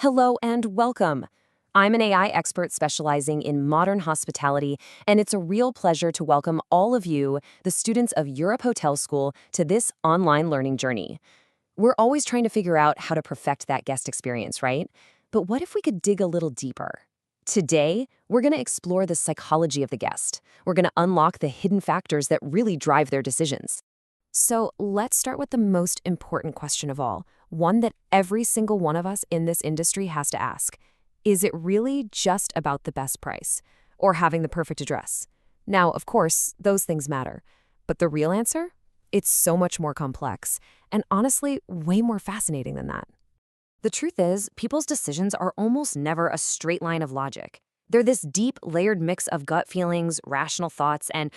Hello and welcome. I'm an AI expert specializing in modern hospitality, and it's a real pleasure to welcome all of you, the students of Europe Hotel School, to this online learning journey. We're always trying to figure out how to perfect that guest experience, right? But what if we could dig a little deeper? Today, we're going to explore the psychology of the guest. We're going to unlock the hidden factors that really drive their decisions. So let's start with the most important question of all, one that every single one of us in this industry has to ask. Is it really just about the best price or having the perfect address? Now, of course, those things matter. But the real answer? It's so much more complex and honestly, way more fascinating than that. The truth is, people's decisions are almost never a straight line of logic. They're this deep, layered mix of gut feelings, rational thoughts, and,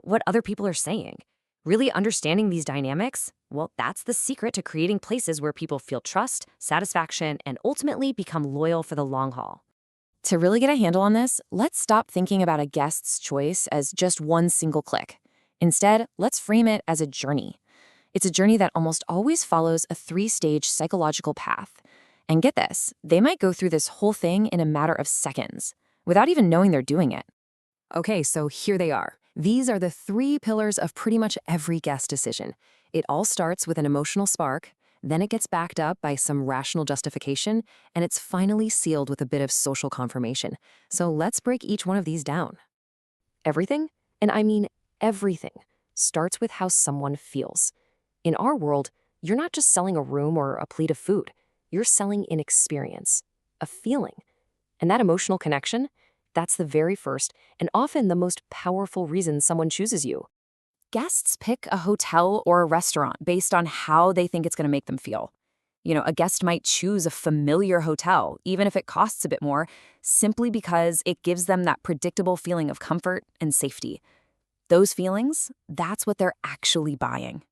what other people are saying. Really understanding these dynamics, well, that's the secret to creating places where people feel trust, satisfaction, and ultimately become loyal for the long haul. To really get a handle on this, let's stop thinking about a guest's choice as just one single click. Instead, let's frame it as a journey. It's a journey that almost always follows a three-stage psychological path. And get this, they might go through this whole thing in a matter of seconds, without even knowing they're doing it. Okay, so here they are. These are the three pillars of pretty much every guest decision. It all starts with an emotional spark, then it gets backed up by some rational justification, and it's finally sealed with a bit of social confirmation. So let's break each one of these down. Everything, and I mean everything, starts with how someone feels. In our world, you're not just selling a room or a plate of food. You're selling an experience, a feeling. And that emotional connection, that's the very first and often the most powerful reason someone chooses you. Guests pick a hotel or a restaurant based on how they think it's going to make them feel. A guest might choose a familiar hotel, even if it costs a bit more, simply because it gives them that predictable feeling of comfort and safety. Those feelings, that's what they're actually buying.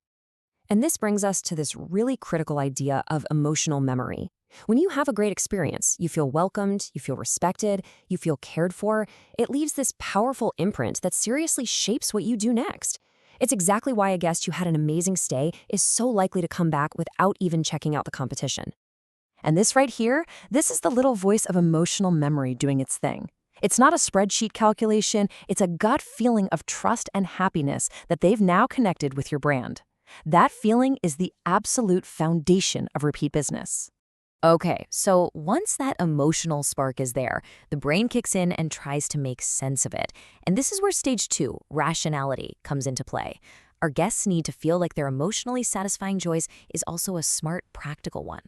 And this brings us to this really critical idea of emotional memory. When you have a great experience, you feel welcomed, you feel respected, you feel cared for, it leaves this powerful imprint that seriously shapes what you do next. It's exactly why a guest who had an amazing stay is so likely to come back without even checking out the competition. And this right here, this is the little voice of emotional memory doing its thing. It's not a spreadsheet calculation, it's a gut feeling of trust and happiness that they've now connected with your brand. That feeling is the absolute foundation of repeat business. Okay, so once that emotional spark is there, the brain kicks in and tries to make sense of it. And this is where stage 2, rationality, comes into play. Our guests need to feel like their emotionally satisfying choice is also a smart, practical one.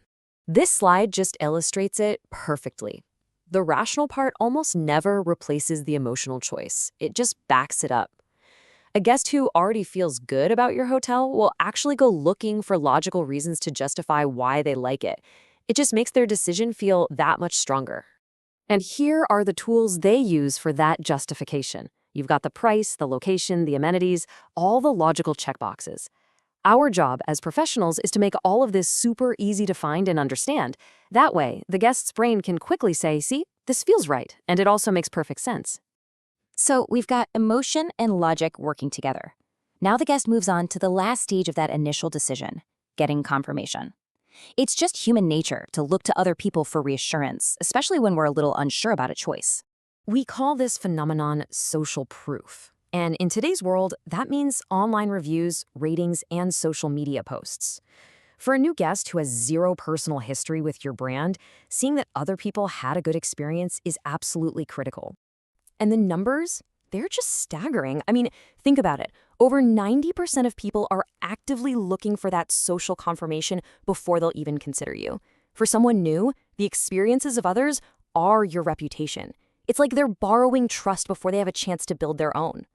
This slide just illustrates it perfectly. The rational part almost never replaces the emotional choice. It just backs it up. A guest who already feels good about your hotel will actually go looking for logical reasons to justify why they like it. It just makes their decision feel that much stronger. And here are the tools they use for that justification. You've got the price, the location, the amenities, all the logical checkboxes. Our job as professionals is to make all of this super easy to find and understand. That way, the guest's brain can quickly say, see, this feels right, and it also makes perfect sense. So we've got emotion and logic working together. Now the guest moves on to the last stage of that initial decision, getting confirmation. It's just human nature to look to other people for reassurance, especially when we're a little unsure about a choice. We call this phenomenon social proof. And in today's world, that means online reviews, ratings, and social media posts. For a new guest who has zero personal history with your brand, seeing that other people had a good experience is absolutely critical. And the numbers, they're just staggering. I mean, think about it. Over 90% of people are actively looking for that social confirmation before they'll even consider you. For someone new, the experiences of others are your reputation. It's like they're borrowing trust before they have a chance to build their own.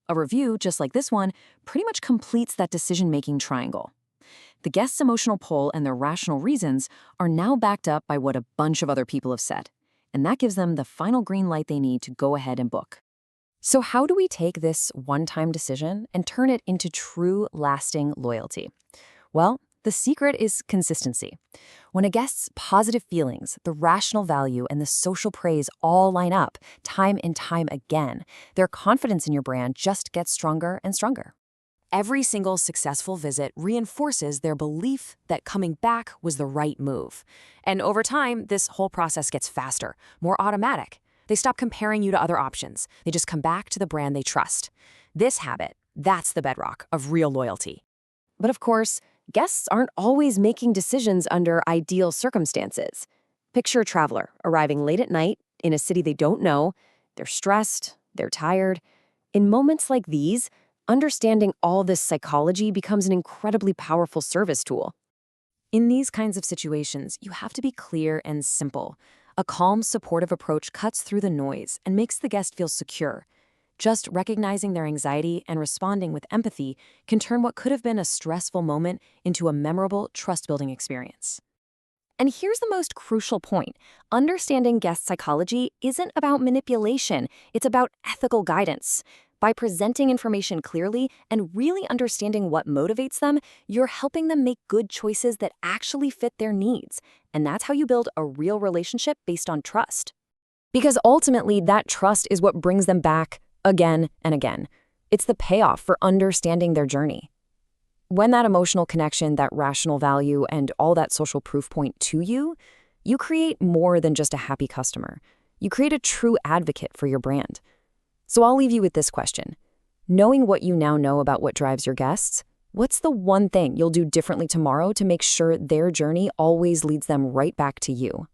A review, just like this one, pretty much completes that decision-making triangle. The guest's emotional pull and their rational reasons are now backed up by what a bunch of other people have said. And that gives them the final green light they need to go ahead and book. So how do we take this one-time decision and turn it into true, lasting loyalty? Well, the secret is consistency. When a guest's positive feelings, the rational value, and the social praise all line up, time and time again, their confidence in your brand just gets stronger and stronger. every single successful visit reinforces their belief that coming back was the right move. And over time, this whole process gets faster, more automatic. They stop comparing you to other options. They just come back to the brand they trust. This habit, that's the bedrock of real loyalty. But of course, guests aren't always making decisions under ideal circumstances. Picture a traveler arriving late at night in a city they don't know. They're stressed, they're tired. In moments like these, understanding all this psychology becomes an incredibly powerful service tool. In these kinds of situations, you have to be clear and simple. A calm, supportive approach cuts through the noise and makes the guest feel secure. Just recognizing their anxiety and responding with empathy can turn what could have been a stressful moment into a memorable, trust-building experience. And here's the most crucial point. Understanding guest psychology isn't about manipulation, it's about ethical guidance. By presenting information clearly and really understanding what motivates them, you're helping them make good choices that actually fit their needs. And that's how you build a real relationship based on trust. Because ultimately, that trust is what brings them back again and again. It's the payoff for understanding their journey. When that emotional connection, that rational value, and all that social proof point to you, you create more than just a happy customer. You create a true advocate for your brand. So I'll leave you with this question. Knowing what you now know about what drives your guests, what's the one thing you'll do differently tomorrow to make sure their journey always leads them right back to you?